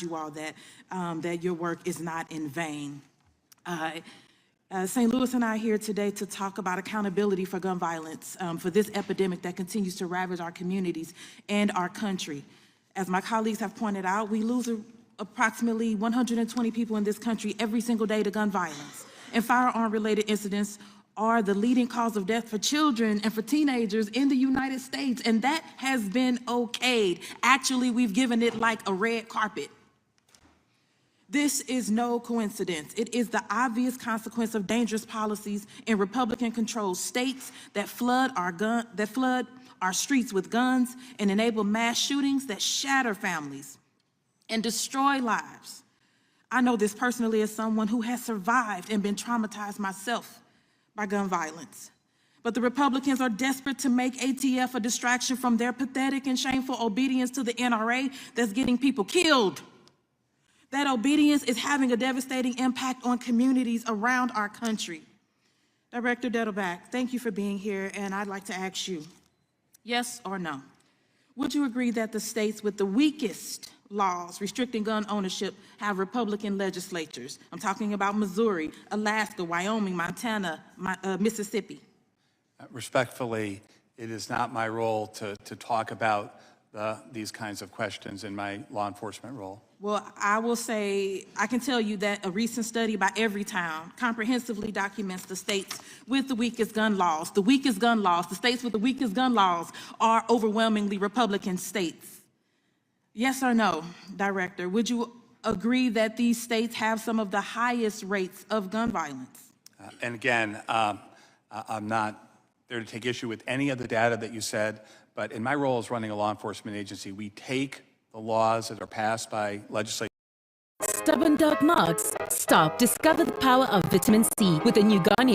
you all that that your work is not in vain. St. Louis and I are here today to talk about accountability for gun violence, for this epidemic that continues to ravage our communities and our country. As my colleagues have pointed out, we lose approximately 120 people in this country every single day to gun violence. And firearm-related incidents are the leading cause of death for children and for teenagers in the United States, and that has been okayed. Actually, we've given it like a red carpet. This is no coincidence. It is the obvious consequence of dangerous policies in Republican-controlled states that flood our streets with guns and enable mass shootings that shatter families and destroy lives. I know this personally as someone who has survived and been traumatized myself by gun violence. But the Republicans are desperate to make ATF a distraction from their pathetic and shameful obedience to the NRA that's getting people killed. That obedience is having a devastating impact on communities around our country. Director Dettelbach, thank you for being here, and I'd like to ask you, yes or no, would you agree that the states with the weakest laws restricting gun ownership have Republican legislatures? I'm talking about Missouri, Alaska, Wyoming, Montana, Mississippi. Respectfully, it is not my role to talk about these kinds of questions in my law enforcement role. Well, I will say, I can tell you that a recent study by Everytown comprehensively documents the states with the weakest gun laws. The weakest gun laws, the states with the weakest gun laws are overwhelmingly Republican states. Yes or no, Director? Would you agree that these states have some of the highest rates of gun violence? And again, I'm not there to take issue with any of the data that you said, but in my role as running a law enforcement agency, we take the laws that are passed by legislators. Stubborn dog marks. Stop. Discover the power of vitamin C with a new Garnier